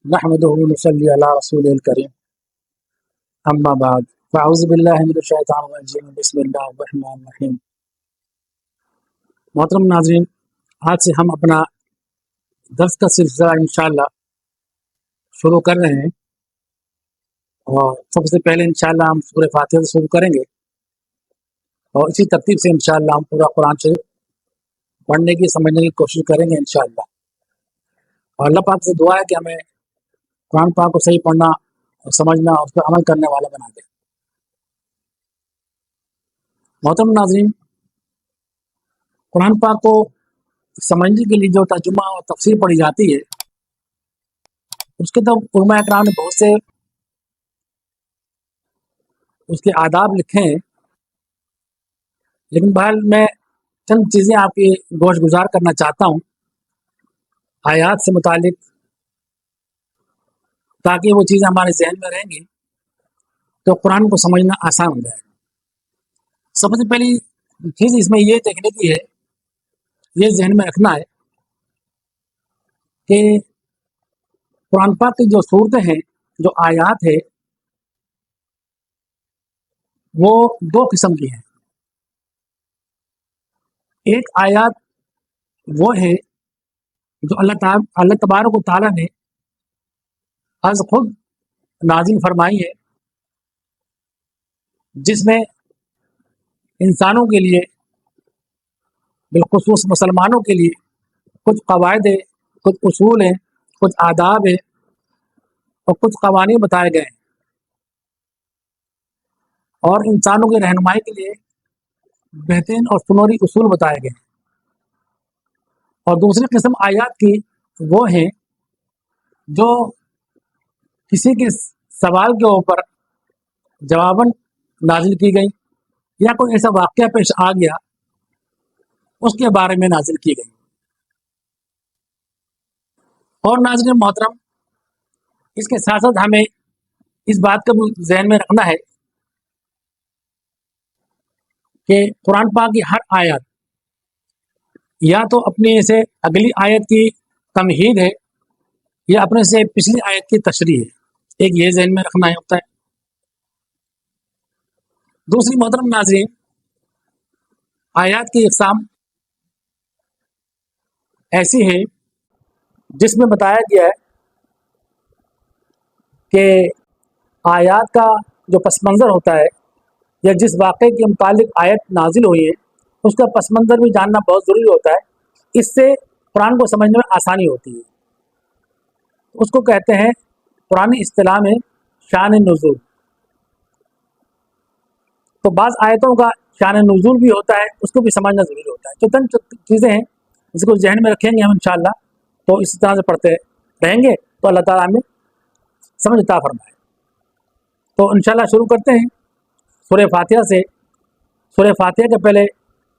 نحمده ونصلي على رسوله الكريم اما بعد فاعوذ باللہ من الشیطان الرجیم بسم اللہ الرحمن الرحیم۔ محترم ناظرین، آج سے ہم اپنا درس کا سلسلہ انشاءاللہ شروع کر رہے ہیں، اور سب سے پہلے انشاءاللہ ہم سورہ فاتحہ سے شروع کریں گے، اور اسی ترتیب سے انشاءاللہ ہم پورا قرآن شریف پڑھنے کی سمجھنے کی کوشش کریں گے انشاءاللہ۔ اور اللہ پاک سے دعا ہے کہ ہمیں قرآن پاک کو صحیح پڑھنا اور سمجھنا اور اس پر عمل کرنے والا بنا دے۔ محترم ناظرین، قرآن پاک کو سمجھنے کے لیے جو ترجمہ اور تفسیر پڑھی جاتی ہے، اس کے تو علماء اکرام نے بہت سے اس کے آداب لکھے ہیں، لیکن بہرحال میں چند چیزیں آپ کی گوش گزار کرنا چاہتا ہوں آیات سے متعلق، تاکہ وہ چیزیں ہمارے ذہن میں رہیں گی تو قرآن کو سمجھنا آسان ہو جائے گا۔ سب سے پہلی چیز اس میں یہ دیکھنے کی ہے، یہ ذہن میں رکھنا ہے کہ قرآن پاک کی جو صورتیں ہیں، جو آیات ہے، وہ دو قسم کی ہیں۔ ایک آیات وہ ہے جو اللہ تبارک و تعالیٰ نے از خود نازل فرمائی ہے، جس میں انسانوں کے لیے، بالخصوص مسلمانوں کے لیے کچھ قواعد ہیں، کچھ اصول ہیں، کچھ آداب ہیں اور کچھ قوانین بتائے گئے ہیں، اور انسانوں کی رہنمائی کے لیے بہترین اور سنوری اصول بتائے گئے ہیں۔ اور دوسری قسم آیات کی وہ ہیں جو کسی کے سوال کے اوپر جواباً نازل کی گئی، یا کوئی ایسا واقعہ پیش آ گیا اس کے بارے میں نازل کی گئی۔ اور ناظرین محترم، اس کے ساتھ ساتھ ہمیں اس بات کا بھی ذہن میں رکھنا ہے کہ قرآن پاک کی ہر آیت یا تو اپنے سے اگلی آیت کی تمہید ہے یا اپنے سے پچھلی آیت کی تشریح ہے، ایک یہ ذہن میں رکھنا ہوتا ہے۔ دوسری محترم ناظرین، آیات کی اقسام ایسی ہیں جس میں بتایا گیا ہے کہ آیات کا جو پس منظر ہوتا ہے، یا جس واقعے کے متعلق آیت نازل ہوئی ہے اس کا پس منظر بھی جاننا بہت ضروری ہوتا ہے۔ اس سے قرآن کو سمجھنے میں آسانی ہوتی ہے۔ اس کو کہتے ہیں قرآنی اصطلاح میں شان نزول۔ تو بعض آیتوں کا شان نزول بھی ہوتا ہے، اس کو بھی سمجھنا ضروری ہوتا ہے۔ جو چند چیزیں ہیں جس کو ذہن میں رکھیں گے ہم انشاءاللہ، تو اس طرح سے پڑھتے رہیں گے تو اللہ تعالیٰ ہمیں سمجھ عطا فرمائے۔ تو انشاءاللہ شروع کرتے ہیں سورہ فاتحہ سے۔ سورہ فاتحہ کے پہلے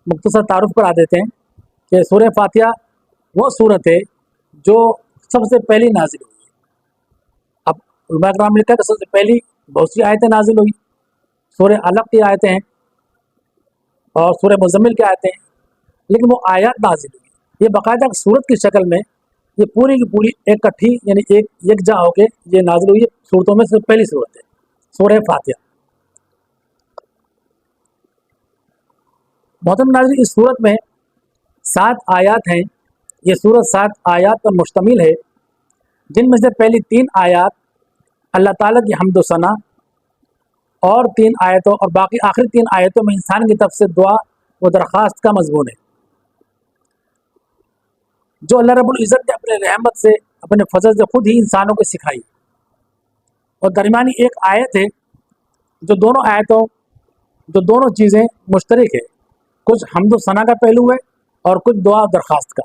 مختصر تعارف کرا دیتے ہیں کہ سورہ فاتحہ وہ سورت ہے جو سب سے پہلی نازل ہوئی ہے۔ اب علماء کرام نے لکھا کہ سب سے پہلی بہت سی آیتیں نازل ہوئی، سورہ علق کی آیتیں ہیں اور سورہ مزمل کی آیتیں ہیں، لیکن وہ آیات نازل ہوئی یہ باقاعدہ سورت کی شکل میں، یہ پوری کی پوری ایک کٹھی، یعنی ایک یکجا ہو کے یہ نازل ہوئی ہے۔ صورتوں میں سے پہلی صورت ہے سورہ فاتحہ۔ محترم ناظرین، اس صورت میں 7 آیات ہیں۔ یہ صورت 7 آیات پر مشتمل ہے، جن میں سے پہلی 3 آیات اللہ تعالیٰ کی حمد و ثنا، اور 3 آیتوں اور باقی آخری 3 آیتوں میں انسان کی طرف سے دعا و درخواست کا مضمون ہے، جو اللہ رب العزت نے اپنے رحمت سے، اپنے فضل سے خود ہی انسانوں کو سکھائی۔ اور درمیانی ایک آیت ہے جو دونوں چیزیں مشترک ہے، کچھ حمد و ثنا کا پہلو ہے اور کچھ دعا و درخواست کا۔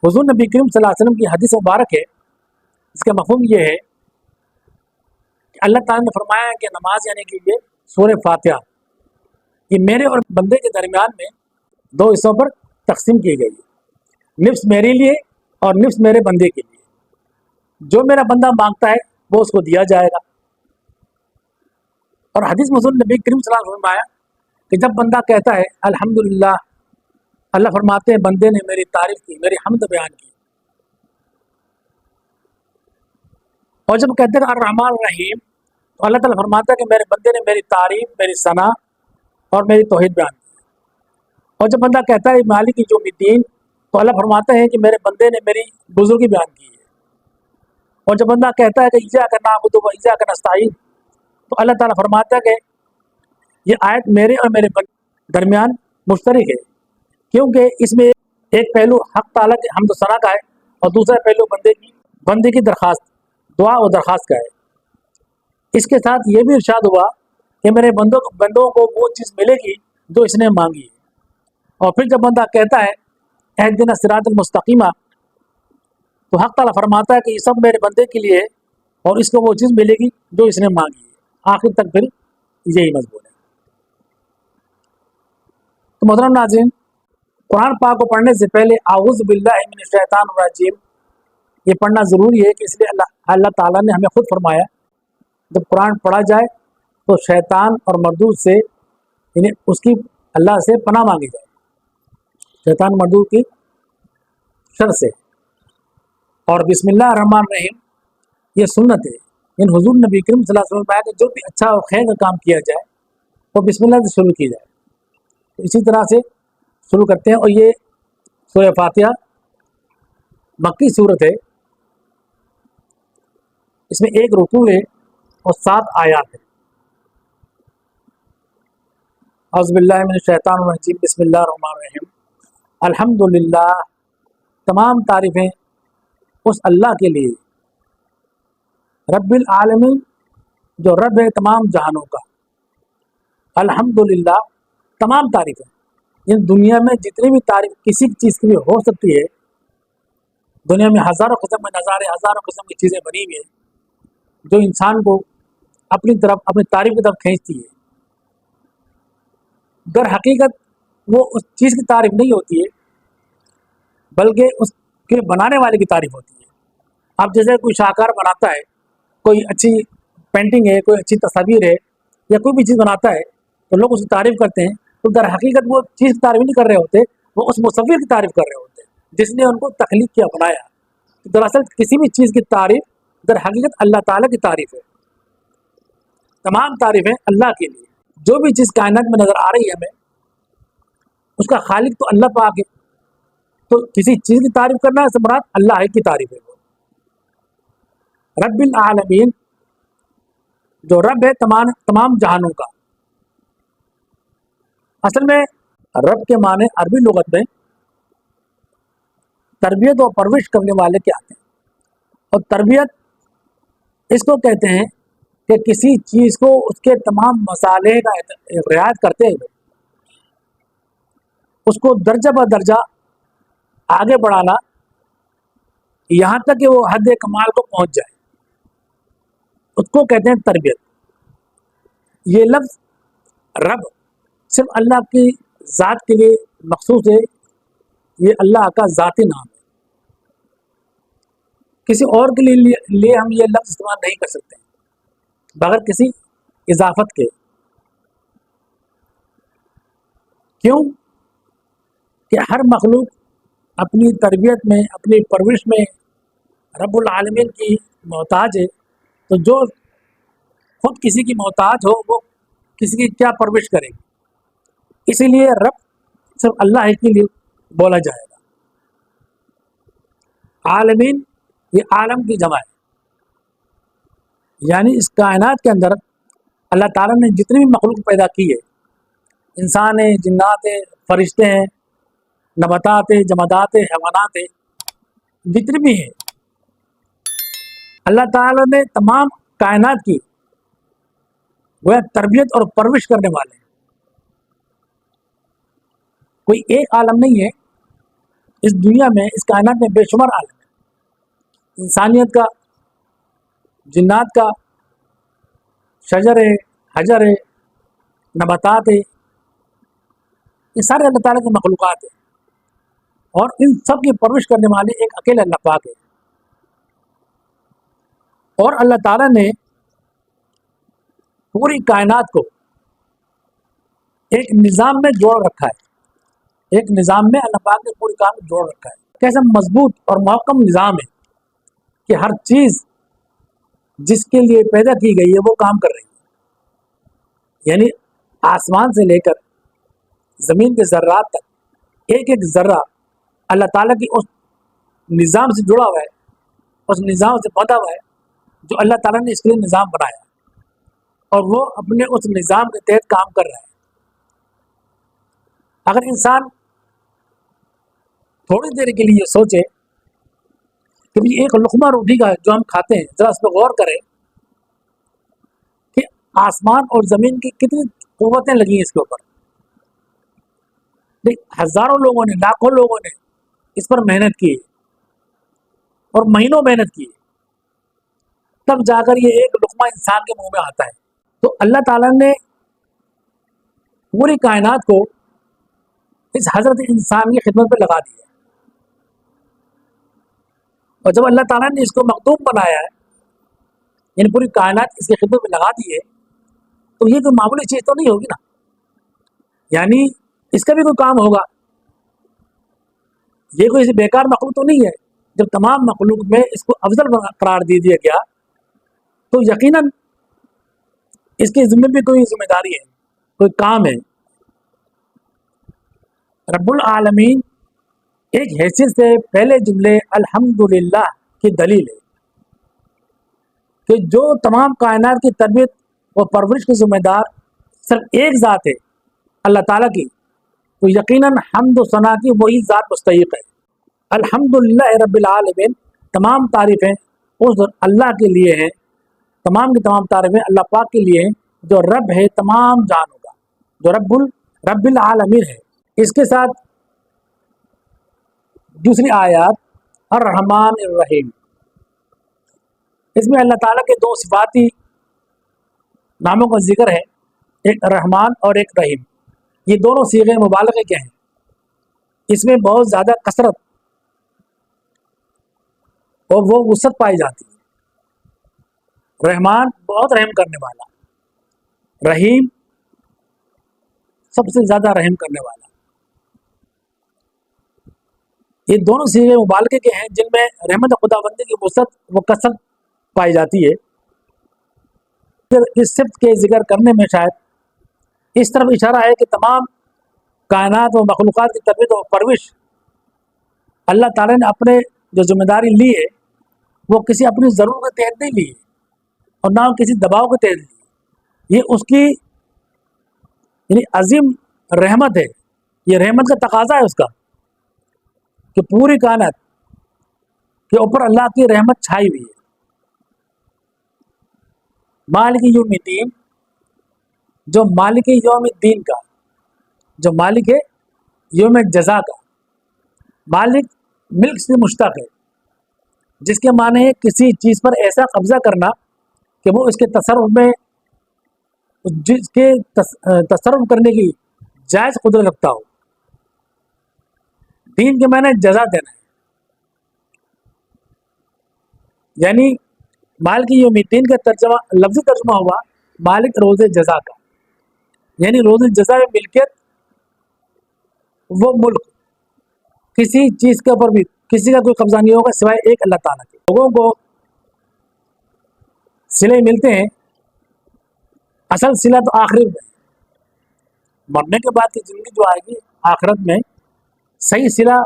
حضور نبی کریم صلی اللہ علیہ وسلم کی حدیث مبارک ہے، اس کا مفہوم یہ ہے کہ اللہ تعالیٰ نے فرمایا کہ نماز یعنی کہ یہ سورہ فاتحہ یہ میرے اور بندے کے درمیان میں 2 حصوں پر تقسیم کی گئی ہے، نصف میرے لیے اور نصف میرے بندے کے لیے۔ جو میرا بندہ مانگتا ہے وہ اس کو دیا جائے گا۔ اور حدیث میں حضور نبی کریم صلی اللہ علیہ وسلم فرمایا کہ جب بندہ کہتا ہے الحمدللہ، اللہ فرماتے ہیں بندے نے میری تعریف کی، میری حمد بیان کی، اور جب کہتے ہیں الرحمن الرحیم تو اللہ تعالیٰ فرماتا ہے کہ میرے بندے نے میری تعریف، میری ثنا اور میری توحید بیان کی۔ اور جب بندہ کہتا ہے مالک یوم الدین تو اللہ فرماتا ہے کہ میرے بندے نے میری بزرگی بیان کی ہے۔ اور جب بندہ کہتا ہے کہ ایاک نعبد و ایاک نستعین تو اللہ تعالیٰ فرماتا ہے کہ یہ آیت میرے اور میرے درمیان مشترک ہے، کیونکہ اس میں ایک پہلو حق تعالیٰ کے حمد و ثنا کا ہے اور دوسرا پہلو بندے کی درخواست، دعا اور درخواست کا ہے۔ اس کے ساتھ یہ بھی ارشاد ہوا کہ میرے بندوں کو وہ چیز ملے گی جو اس نے مانگی ہے۔ اور پھر جب بندہ کہتا ہے اہدنا الصراط المستقیم تو حق تعالیٰ فرماتا ہے کہ یہ سب میرے بندے کے لیے ہے اور اس کو وہ چیز ملے گی جو اس نے مانگی ہے۔ آخر تک پھر یہی مضمون ہے۔ تو محترم ناظرین، قرآن پاک کو پڑھنے سے پہلے اعوذ باللہ من الشیطان الرجیم یہ پڑھنا ضروری ہے، کہ اس لیے اللہ تعالیٰ نے ہمیں خود فرمایا جب قرآن پڑھا جائے تو شیطان اور مردود سے، یعنی اس کی اللہ سے پناہ مانگی جائے، شیطان مردود کی شر سے۔ اور بسم اللہ الرحمن الرحیم یہ سنت ہے، یعنی حضور نبی کریم صلی اللہ علیہ وسلم کہ جو بھی اچھا اور خیر کا کام کیا جائے وہ بسم اللہ سے شروع کی جائے۔ تو اسی طرح سے شروع کرتے ہیں۔ اور یہ سورہ فاتحہ مکی صورت ہے، اس میں ایک رکوع ہے اور 7 آیات ہیں۔ اعوذ باللہ من الشیطان الرجیم، بسم اللہ الرحمن الرحیم۔ الحمدللہ، تمام تعریفیں اس اللہ کے لیے، رب العالمین جو رب ہے تمام جہانوں کا۔ الحمدللہ، تمام تعریفیں، یعنی دنیا میں جتنی بھی تعریف کسی چیز کی بھی ہو سکتی ہے، دنیا میں ہزاروں قسم کے نظارے، ہزاروں قسم کی چیزیں بنی ہوئی ہیں جو انسان کو اپنی طرف، اپنی تعریف کی طرف کھینچتی ہے۔ در حقیقت وہ اس چیز کی تعریف نہیں ہوتی ہے بلکہ اس کے بنانے والے کی تعریف ہوتی ہے۔ اب جیسے کوئی شاہکار بناتا ہے، کوئی اچھی پینٹنگ ہے، کوئی اچھی تصاویر ہے یا کوئی بھی چیز بناتا ہے تو لوگ اس کی تعریف کرتے ہیں، تو در حقیقت وہ چیز کی تعریف نہیں کر رہے ہوتے، وہ اس مصور کی تعریف کر رہے ہوتے ہیں جس نے ان کو تخلیق کیا، بنایا۔ دراصل کسی بھی چیز کی تعریف در حقیقت اللہ تعالیٰ کی تعریف ہے۔ تمام تعریفیں اللہ کے لیے۔ جو بھی چیز کائنات میں نظر آ رہی ہے ہمیں، اس کا خالق تو اللہ پاک ہے، تو کسی چیز کی تعریف کرنا ہے مراد اللہ کی تعریف ہے۔ رب العالمین جو رب ہے تمام جہانوں کا۔ اصل میں رب کے معنی عربی لغت میں تربیت اور پرورش کرنے والے کے آتے ہیں، اور تربیت اس کو کہتے ہیں کہ کسی چیز کو اس کے تمام مسالے کا رعایت کرتے ہوئے اس کو درجہ بدرجہ آگے بڑھانا یہاں تک کہ وہ حد کمال کو پہنچ جائے، اس کو کہتے ہیں تربیت۔ یہ لفظ رب صرف اللہ کی ذات کے لیے مخصوص ہے، یہ اللہ کا ذاتی نام ہے، کسی اور کے لیے ہم یہ لفظ استعمال نہیں کر سکتے بغیر کسی اضافت کے۔ کیوں کہ ہر مخلوق اپنی تربیت میں، اپنی پرورش میں رب العالمین کی محتاج ہے، تو جو خود کسی کی محتاج ہو وہ کسی کی کیا پرورش کرے گی؟ اسی لیے رب صرف اللہ کے لیے بولا جائے گا۔ عالمین یہ عالم کی جمع ہے، یعنی اس کائنات کے اندر اللہ تعالیٰ نے جتنی بھی مخلوق پیدا کی ہے، انسان ہیں، جنات ہیں، فرشتے ہیں، نباتات ہیں، جمادات ہیں، حیوانات ہیں، جتنی بھی ہیں، اللہ تعالیٰ نے تمام کائنات کی وہ تربیت اور پرورش کرنے والے ہیں۔ کوئی ایک عالم نہیں ہے اس دنیا میں، اس کائنات میں بے شمار عالم ہے، انسانیت کا، جنات کا، شجر ہے، حجر ہے، نباتات ہے، یہ سارے اللہ تعالیٰ کے مخلوقات ہیں، اور ان سب کی پرورش کرنے والے ایک اکیلے اللہ پاک ہے۔ اور اللہ تعالیٰ نے پوری کائنات کو ایک نظام میں جوڑ رکھا ہے، ایک نظام میں اللہ پاک نے پوری کائنات جوڑ رکھا ہے۔ کیسا مضبوط اور محکم نظام ہے کہ ہر چیز جس کے لیے پیدا کی گئی ہے وہ کام کر رہی ہے. یعنی آسمان سے لے کر زمین کے ذرات تک ایک ایک ذرہ اللہ تعالیٰ کی اس نظام سے جڑا ہوا ہے، اس نظام سے بندھا ہوا ہے جو اللہ تعالیٰ نے اس کے لیے نظام بنایا، اور وہ اپنے اس نظام کے تحت کام کر رہا ہے. اگر انسان تھوڑی دیر کے لیے سوچے کہ بھی ایک لقمہ روٹی کا جو ہم کھاتے ہیں، ذرا اس پہ غور کریں کہ آسمان اور زمین کی کتنی قوتیں لگی ہیں اس کے اوپر. ہزاروں لوگوں نے، لاکھوں لوگوں نے اس پر محنت کی اور مہینوں محنت کی، تب جا کر یہ ایک لقمہ انسان کے منہ میں آتا ہے. تو اللہ تعالیٰ نے پوری کائنات کو اس حضرت انسان کی خدمت پہ لگا دی ہے، اور جب اللہ تعالیٰ نے اس کو مخدوم بنایا ہے، یعنی پوری کائنات اس کی خدمت پہ لگا دی ہے، تو یہ کوئی معمولی چیز تو نہیں ہوگی نا. یعنی اس کا بھی کوئی کام ہوگا، یہ کوئی بیکار مخلوق تو نہیں ہے. جب تمام مخلوق میں اس کو افضل قرار دے دیا گیا تو یقیناً اس کے ذمہ بھی کوئی ذمہ داری ہے، کوئی کام ہے. رب العالمین ایک حیثیت سے پہلے جملے الحمدللہ کی دلیل ہے کہ جو تمام کائنات کی تربیت و پرورش کے ذمہ دار صرف ایک ذات ہے، اللہ تعالیٰ کی، تو یقیناً حمد و ثنا کی وہی ذات مستحق ہے. الحمدللہ رب العالمین، تمام تعریفیں اس اللہ کے لیے ہیں، تمام کی تمام تعریفیں اللہ پاک کے لیے ہیں جو رب ہے تمام جہانوں کا، جو رب العالمین ہے. اس کے ساتھ دوسری آیات الرحمن الرحیم، اس میں اللہ تعالیٰ کے دو صفاتی ناموں کا ذکر ہے، ایک رحمان اور ایک رحیم. یہ دونوں صیغے مبالغے کے ہیں، اس میں بہت زیادہ کثرت اور وہ وسعت پائی جاتی ہے. رحمان بہت رحم کرنے والا، رحیم سب سے زیادہ رحم کرنے والا. یہ دونوں صیغے مبالغے کے ہیں جن میں رحمت خدا بندی کی وسعت و کثرت پائی جاتی ہے. اس صفت کے ذکر کرنے میں شاید اس طرف اشارہ ہے کہ تمام کائنات و مخلوقات کی تربیت و پرورش اللہ تعالیٰ نے اپنے جو ذمہ داری لی ہے وہ کسی اپنی ضرورت کے تحت نہیں لی ہے اور نہ کسی دباؤ کے تحت لی ہے. یہ اس کی یعنی عظیم رحمت ہے، یہ رحمت کا تقاضا ہے اس کا کہ پوری کائنات کے اوپر اللہ کی رحمت چھائی ہوئی ہے. مالک یوم الدین، جو مالک یوم الدین کا، جو مالک ہے یوم جزا کا. مالک ملک سے مشتق ہے، جس کے معنی ہے کسی چیز پر ایسا قبضہ کرنا کہ وہ اس کے تصرف میں، جس کے تصرف کرنے کی جائز قدرت رکھتا ہو. دین کے معنی جزا دینا ہے، یعنی مالک یوم الدین کا ترجمہ، لفظی ترجمہ ہوا مالک روز جزا کا، یعنی روز جزا میں ملکیت وہ ملک کسی چیز کے اوپر بھی کسی کا کوئی قبضہ نہیں ہوگا سوائے ایک اللہ تعالیٰ کے. لوگوں کو صلے ملتے ہیں، اصل صلہ تو آخرت میں، مرنے کے بعد کی زندگی جو آئے گی آخرت میں صحیح صلہ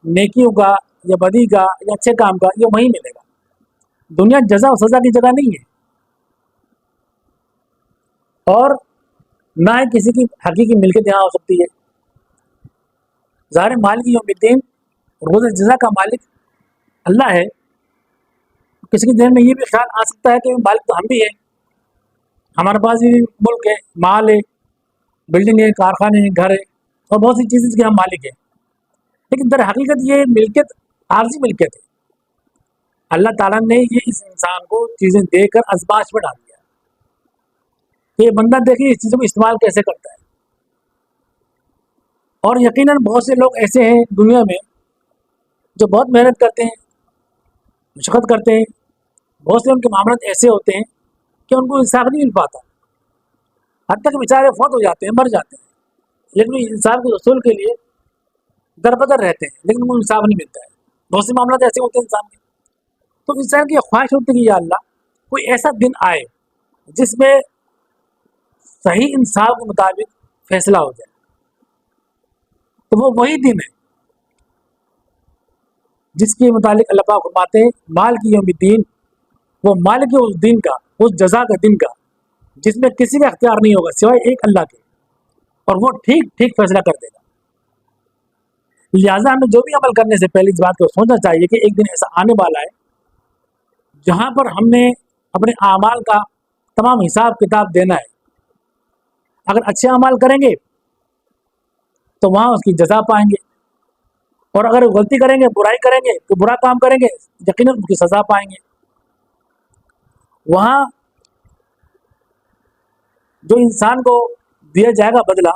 نیکیوں کا یا بدی کا یا اچھے کام کا یہ وہیں ملے گا. دنیا جزا و سزا کی جگہ نہیں ہے، اور نہ ہی کسی کی حقیقی ملکیت یہاں ہو سکتی ہے. ظاہر مالک یوم الدین روز جزا کا مالک اللہ ہے. کسی کے ذہن میں یہ بھی خیال آ سکتا ہے کہ مالک تو ہم بھی ہیں، ہمارے پاس بھی ملک ہے، مال ہے، بلڈنگ ہے، کارخانے ہیں، گھر ہے اور بہت سی چیزیں کے ہم مالک ہیں. لیکن در حقیقت یہ ملکیت عارضی ملکیت ہے. اللہ تعالیٰ نے یہ اس انسان کو چیزیں دے کر ازمائش میں ڈال دیا کہ یہ بندہ دیکھیں اس چیزوں کو استعمال کیسے کرتا ہے. اور یقیناً بہت سے لوگ ایسے ہیں دنیا میں جو بہت محنت کرتے ہیں، مشقت کرتے ہیں. بہت سے ان کے معاملات ایسے ہوتے ہیں کہ ان کو انصاف نہیں مل پاتا، حتیٰ کہ بیچارے فوت ہو جاتے ہیں، مر جاتے ہیں، لیکن انصاف کے حصول کے لیے در بدر رہتے ہیں لیکن ان کو انصاف نہیں ملتا ہے. بہت سے معاملات ایسے ہوتے ہیں انسان کے. تو انسان کی خواہش ہوتی ہے کہ یا اللہ کوئی ایسا دن آئے جس میں صحیح انصاف کے مطابق فیصلہ ہو جائے، تو وہ وہی دن ہے جس کے متعلق اللہ پاک فرماتے ہیں مال کی یوم الدین، وہ مالک اس دن کا، اس جزا کے دن کا جس میں کسی کا اختیار نہیں ہوگا سوائے ایک اللہ کے، اور وہ ٹھیک ٹھیک فیصلہ کر دے گا۔ لہٰذا ہمیں جو بھی عمل کرنے سے پہلے اس بات کو سوچنا چاہیے کہ ایک دن ایسا آنے والا ہے جہاں پر ہم نے اپنے اعمال کا تمام حساب کتاب دینا ہے۔ اگر اچھے اعمال کریں گے تو وہاں اس کی جزا پائیں گے، اور اگر غلطی کریں گے، برائی کریں گے، تو برا کام کریں گے، یقیناً اس کی سزا پائیں گے۔ وہاں جو انسان کو دیا جائے گا بدلہ،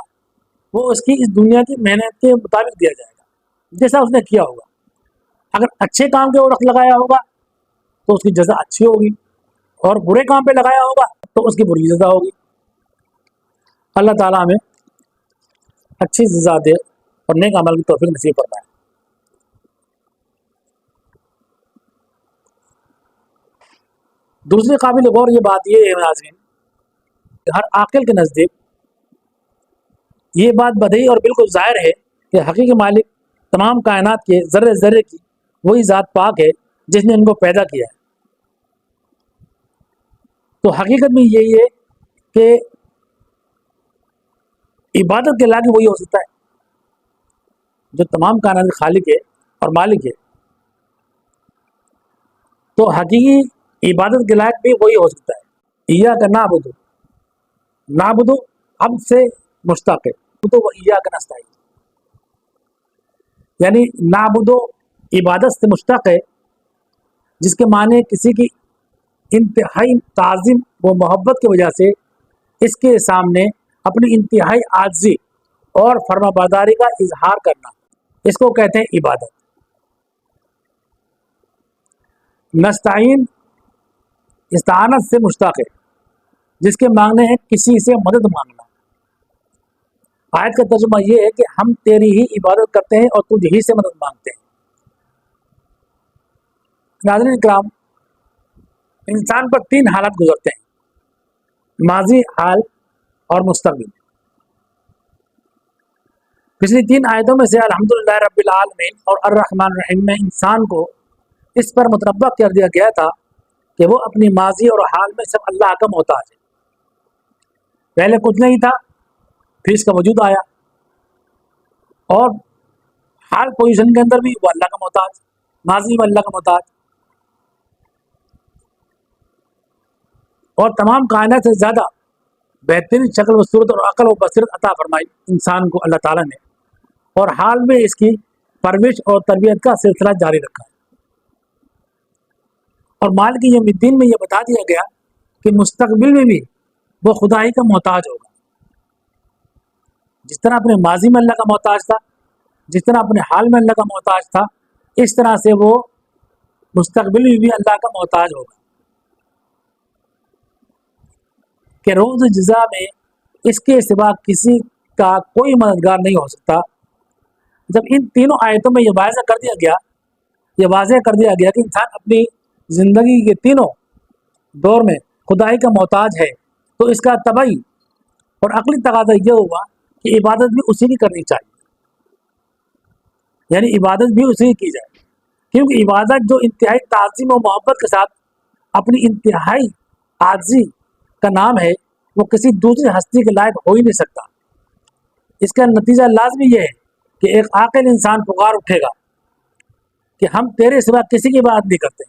وہ اس کی اس دنیا کی محنت کے مطابق دیا جائے گا جیسا اس نے کیا ہوگا۔ اگر اچھے کام کے وقت لگایا ہوگا تو اس کی جزا اچھی ہوگی، اور برے کام پہ لگایا ہوگا تو اس کی بری جزا ہوگی۔ اللہ تعالیٰ ہمیں اچھی جزا دے اور نیک عمل کی توفیق نصیب فرمائے۔ دوسری قابل غور یہ بات یہ ہے ناظرین کہ ہر عاقل کے نزدیک یہ بات بدیہی اور بالکل ظاہر ہے کہ حقیقی مالک تمام کائنات کے ذرے ذرے کی وہی ذات پاک ہے جس نے ان کو پیدا کیا ہے۔ تو حقیقت میں یہی ہے کہ عبادت کے لائق وہی ہو سکتا ہے جو تمام کائنات کے خالق ہے اور مالک ہے۔ تو حقیقی عبادت کے لائق بھی وہی ہو سکتا ہے۔ ایاک نعبد، نعبد عبد سے مشتق ہے تو وہ ایاک نستعین، یعنی نعبد عبادت سے مشتق ہے، جس کے معنی کسی کی انتہائی تعظیم و محبت کی وجہ سے اس کے سامنے اپنی انتہائی عاجزی اور فرما برداری کا اظہار کرنا، اس کو کہتے ہیں عبادت۔ نستعین استعانت سے مشتق ہے، جس کے معنی ہے کسی سے مدد مانگنا۔ آیت کا ترجمہ یہ ہے کہ ہم تیری ہی عبادت کرتے ہیں اور تجھ ہی سے مدد مانگتے ہیں۔ ناظرین اکرام، انسان پر تین حالات گزرتے ہیں: ماضی، حال اور مستقبل۔ پچھلی تین آیتوں میں سے الحمدللہ رب العالمین اور الرحمن الرحیم میں انسان کو اس پر متنبہ کر دیا گیا تھا کہ وہ اپنی ماضی اور حال میں سب اللہ کا محتاج ہے۔ پہلے کچھ نہیں تھا، پھر اس کا وجود آیا، اور حال پوزیشن کے اندر بھی وہ اللہ کا محتاج، ماضی میں اللہ کا محتاج، اور تمام کائنات سے زیادہ بہترین شکل و صورت اور عقل و بصیرت عطا فرمائی انسان کو اللہ تعالیٰ نے، اور حال میں اس کی پرورش اور تربیت کا سلسلہ جاری رکھا ہے۔ اور مال کی یوم الدین میں یہ بتا دیا گیا کہ مستقبل میں بھی وہ خدا ہی کا محتاج ہوگا۔ جس طرح اپنے ماضی میں اللہ کا محتاج تھا، جس طرح اپنے حال میں اللہ کا محتاج تھا، اس طرح سے وہ مستقبل میں بھی اللہ کا محتاج ہوگا، کہ روز جزا میں اس کے سوا کسی کا کوئی مددگار نہیں ہو سکتا۔ جب ان تینوں آیتوں میں یہ واضح کر دیا گیا کہ انسان اپنی زندگی کے تینوں دور میں خدائی کا محتاج ہے، تو اس کا طبعی اور عقلی تقاضا یہ ہوا کہ عبادت بھی اسی کی کرنی چاہیے، یعنی عبادت بھی اسی کی جائے، کیونکہ عبادت جو انتہائی تعظیم و محبت کے ساتھ اپنی انتہائی عاجزی کا نام ہے، وہ کسی دوسری ہستی کے لائق ہو ہی نہیں سکتا۔ اس کا نتیجہ لازمی یہ ہے کہ ایک عاقل انسان پکار اٹھے گا کہ ہم تیرے سوا کسی کی بات نہیں کرتے۔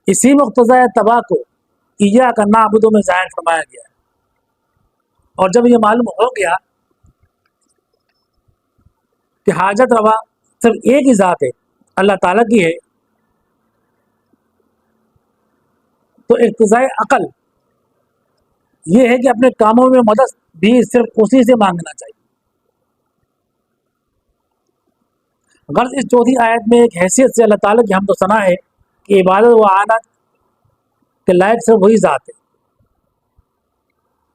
اسی مقتضی تباہ کو ایاک نعبد میں ظاہر فرمایا گیا ہے۔ اور جب یہ معلوم ہو گیا کہ حاجت روا صرف ایک ہی ذات ہے، اللہ تعالیٰ کی ہے، تو اقتضاء عقل یہ ہے کہ اپنے کاموں میں مدد بھی صرف اسی سے مانگنا چاہیے۔ غرض اس چوتھی آیت میں ایک حیثیت سے اللہ تعالیٰ کی حمد و ثنا ہے کہ عبادت و اعانت کے لائق صرف وہی ذات ہے،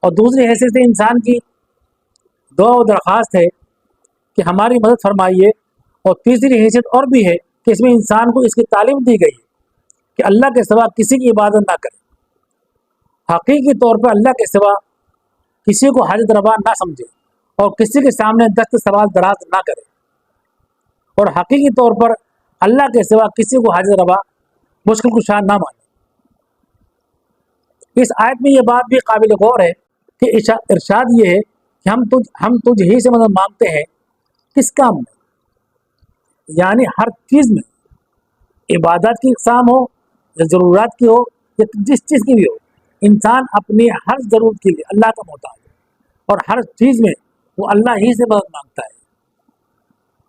اور دوسری حیثیت سے انسان کی دعا و درخواست ہے کہ ہماری مدد فرمائیے، اور تیسری حیثیت اور بھی ہے کہ اس میں انسان کو اس کی تعلیم دی گئی ہے کہ اللہ کے سوا کسی کی عبادت نہ کرے، حقیقی طور پر اللہ کے سوا کسی کو حاجت روا نہ سمجھے اور کسی کے سامنے دست سوال دراز نہ کرے، اور حقیقی طور پر اللہ کے سوا کسی کو حاجت روا مشکل کشا نہ مانے۔ اس آیت میں یہ بات بھی قابل غور ہے کہ ارشاد یہ ہے کہ ہم تجھ ہی سے مدد مانگتے ہیں، کس کام میں؟ یعنی ہر چیز میں، عبادات کی اقسام ہو یا ضرورات کی ہو یا جس چیز کی بھی ہو، انسان اپنی ہر ضرورت کے لیے اللہ کا محتاج ہے، اور ہر چیز میں وہ اللہ ہی سے مدد مانگتا ہے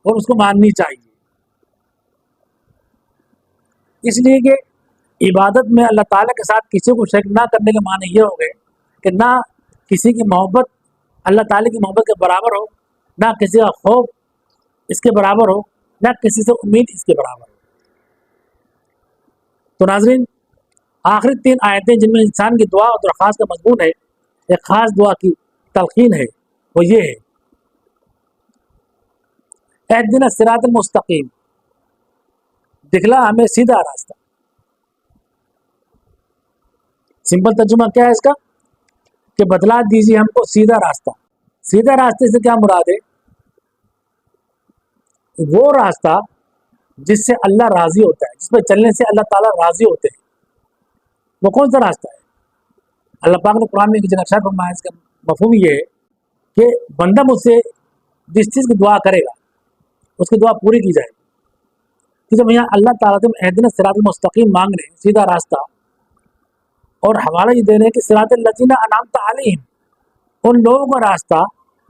اور اس کو ماننی چاہیے۔ اس لیے کہ عبادت میں اللہ تعالیٰ کے ساتھ کسی کو شریک نہ کرنے کے معنی یہ ہو گئے کہ نہ کسی کی محبت اللہ تعالیٰ کی محبت کے برابر ہو، نہ کسی کا خوف اس کے برابر ہو، نہ کسی سے امید اس کے برابر ہو۔ تو ناظرین، آخری 3 آیتیں جن میں انسان کی دعا اور درخواست کا مضمون ہے، ایک خاص دعا کی تلقین ہے، وہ یہ ہے: اہدنا الصراط المستقیم، دکھلا ہمیں سیدھا راستہ۔ سمپل ترجمہ کیا ہے اس کا؟ کہ بتلا دیجیے ہم کو سیدھا راستہ۔ سیدھا راستے سے کیا مراد ہے؟ وہ راستہ جس سے اللہ راضی ہوتا ہے، جس پہ چلنے سے اللہ تعالیٰ راضی ہوتے ہیں، وہ کون سا راستہ ہے؟ اللہ پاک نے قرآن میں ایک جگہ ارشاد فرمایا، اس کا مفہوم یہ ہے کہ بندہ مجھ سے جس چیز کی دعا کرے گا اس کی دعا پوری کی جائے گی۔ کہ جب یہاں اللہ تعالیٰ سے اہدنا الصراط المستقیم مانگ رہے ہیں، سیدھا راستہ، اور حوالہ یہ دے رہے ہیں کہ صراط الذین انعمت علیہم، ان لوگوں کا راستہ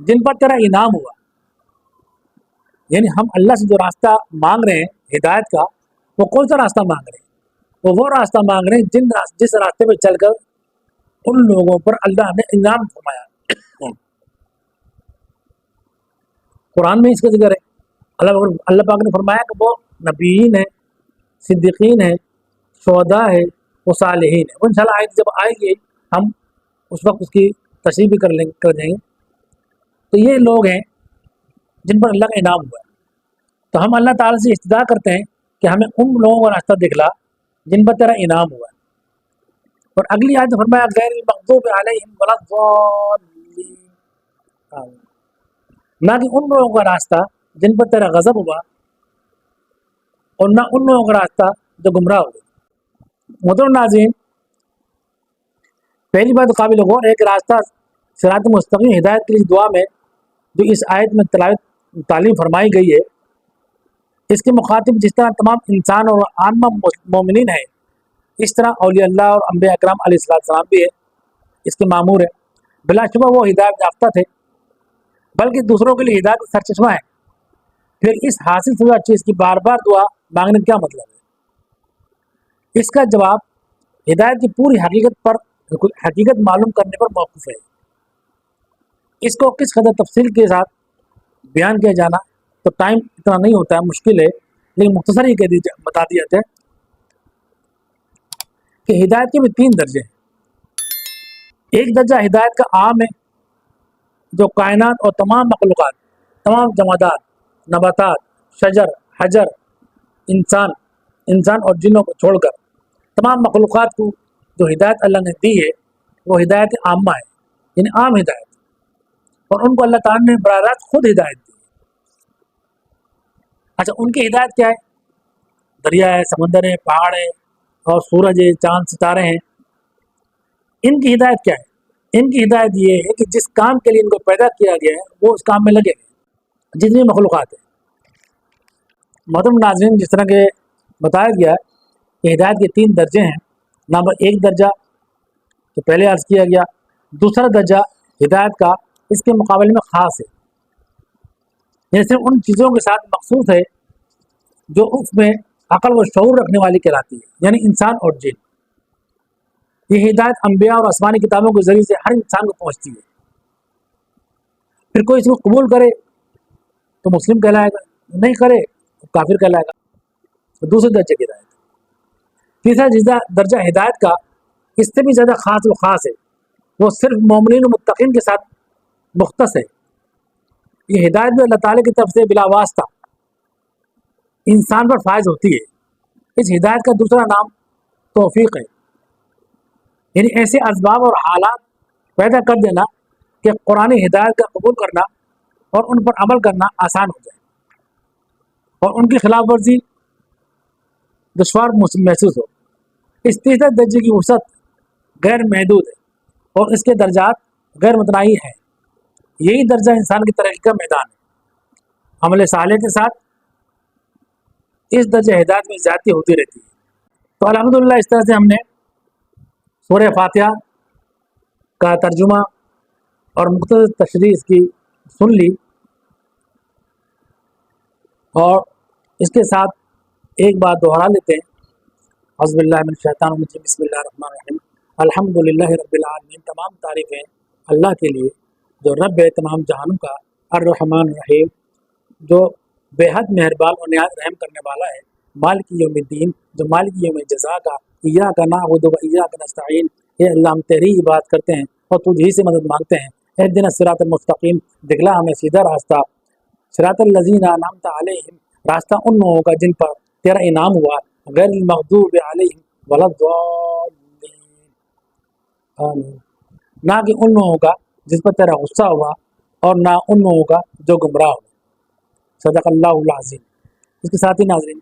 جن پر تیرا انعام ہوا۔ یعنی ہم اللہ سے جو راستہ مانگ رہے ہیں ہدایت کا، وہ کون سا راستہ مانگ رہے ہیں؟ وہ راستہ مانگ رہے ہیں جس راستے پہ چل کر ان لوگوں پر اللہ نے انعام فرمایا۔ قرآن میں اس کا ذکر ہے، اللہ پاک نے فرمایا کہ وہ نبیین ہیں، صدیقین ہیں، شہداء ہیں، وہ صالحین ہیں۔ وہ انشاءاللہ آیت جب آئے گی ہم اس وقت اس کی تشریح بھی کر دیں گے۔ تو یہ لوگ ہیں جن پر اللہ کا انعام ہوا ہے، تو ہم اللہ تعالیٰ سے استدعا کرتے ہیں کہ ہمیں ان لوگوں کا راستہ دکھلا جن پر تیرا انعام ہوا ہے۔ اور اگلی آیت میں فرمایا غیر المغضوب علیہم ولا الضالین، نہ کہ ان لوگوں کا راستہ جن پر تیرا غضب ہوا، اور نہ ان لوگوں کا راستہ جو گمراہ ہوئے۔ محترم ناظرین، پہلی بات قابل غور ہے کہ راستہ صراط مستقیم ہدایت کی دعا میں جو اس آیت میں تعلیم فرمائی گئی ہے، اس کے مخاطب جس طرح تمام انسان اور عامہ مومنین ہیں، اس طرح اولیاء اللہ اور انبیاء اکرام علیہ السلام بھی ہے، اس کے مامور ہیں۔ بلا شبہ وہ ہدایت یافتہ تھے، بلکہ دوسروں کے لیے ہدایت کا سرچشمہ ہے۔ پھر اس حاصل شدہ چیز کی بار بار دعا مانگنے کا کیا مطلب ہے؟ اس کا جواب ہدایت کی پوری حقیقت معلوم کرنے پر موقف ہے۔ اس کو کس قدر تفصیل کے ساتھ بیان کیا جانا تو ٹائم اتنا نہیں ہوتا ہے، مشکل ہے، لیکن مختصر ہی بتا دیا جاتا ہے کہ ہدایت کے بھی 3 درجے ہیں۔ ایک درجہ ہدایت کا عام ہے، جو کائنات اور تمام مخلوقات، تمام جمادات، نباتات، شجر، حجر، انسان اور جنوں کو چھوڑ کر تمام مخلوقات کو جو ہدایت اللہ نے دی ہے وہ ہدایت عامہ ہے، یعنی عام ہدایت، اور ان کو اللہ تعالیٰ نے براہ راست خود ہدایت دی۔ اچھا، ان کی ہدایت کیا ہے؟ دریا ہے، سمندر ہے، پہاڑ ہے، اور سورج ہے، چاند ستارے ہیں۔ ان کی ہدایت کیا ہے؟ ان کی ہدایت یہ ہے کہ جس کام کے لیے ان کو پیدا کیا گیا ہے وہ اس کام میں لگے گئے، جتنی مخلوقات ہیں۔ محترم ناظرین، جس طرح کہ بتایا گیا کہ ہدایت کے 3 درجے ہیں۔ نمبر 1 درجہ تو پہلے عرض کیا گیا، دوسرا درجہ ہدایت کا اس کے مقابلے میں خاص ہے، جیسے ان چیزوں کے ساتھ مخصوص ہے جو اس میں عقل و شعور رکھنے والی کہلاتی ہے، یعنی انسان اور جن۔ یہ ہدایت انبیاء اور آسمانی کتابوں کے ذریعے سے ہر انسان کو پہنچتی ہے۔ پھر کوئی اس کو قبول کرے تو مسلم کہلائے گا، نہیں کرے تو کافر کہلائے گا۔ تو دوسرے درجے کی ہدایت۔ تیسرا درجہ ہدایت کا اس سے بھی زیادہ خاص ہے، وہ صرف مومنین و متقین کے ساتھ مختص ہے۔ یہ ہدایت بھی اللہ تعالیٰ کی طرف سے بلا واسطہ انسان پر فائز ہوتی ہے۔ اس ہدایت کا دوسرا نام توفیق ہے، یعنی ایسے اسباب اور حالات پیدا کر دینا کہ قرآن ہدایت کا قبول کرنا اور ان پر عمل کرنا آسان ہو جائے اور ان کی خلاف ورزی دشوار محسوس ہو۔ اس تیسرے درجے کی وسعت غیر محدود ہے اور اس کے درجات غیر متناہی ہیں۔ یہی درجہ انسان کی ترقی کا میدان ہے۔ عمل صالح کے ساتھ اس درجہ ہدایت میں زیادتی ہوتی رہتی ہے۔ تو الحمدللہ اس طرح سے ہم نے سورہ فاتحہ کا ترجمہ اور مختصر تشریح اس کی سن لی، اور اس کے ساتھ ایک بات دوہرا لیتے ہیں۔ اعوذ باللہ من الشیطان الرجیم، بسم اللہ الرحمن الرحیم، الحمدللہ رب العالمین، تمام تعریفیں اللہ کے لیے جو رب ہے تمام جہانوں کا، الرحمن الرحیم، جو بے حد مہربان اور نہایت رحم کرنے والا ہے، مالک یوم الدین، جو مالک یوم جزا کا، ایاک نعبد و ایاک نستعین، اے اللہ ہم تیری عبادت کرتے ہیں اور تجھ ہی سے مدد مانگتے ہیں۔ اہدنا الصراط المستقیم، دکھلا ہمیں سیدھا راستہ، صراط الذین انعمت علیہم، راستہ ان لوگوں کا جن پر تیرا انعام ہوا، غیر المغضوب علیہم ولا الضالین، آمین، نہ کہ ان لوگوں کا جس پر تیرا غصہ ہوا اور نہ ان لوگوں کا جو گمراہ ہو۔ صدق اللہ العظیم۔ اس کے ساتھ ہی ناظرین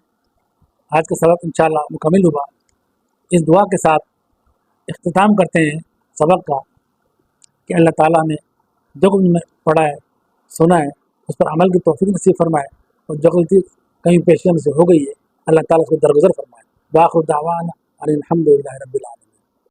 آج کا سبق انشاءاللہ مکمل ہوا۔ اس دعا کے ساتھ اختتام کرتے ہیں سبق کا کہ اللہ تعالیٰ نے جو کچھ میں پڑھا ہے سنا ہے اس پر عمل کی توفیق نصیب فرمائے، اور جو غلطی کہیں پیشیاں میں سے ہو گئی ہے اللہ تعالیٰ اس کو درگزر فرمائے۔ وآخر دعوانا ان الحمد للہ رب العالمین۔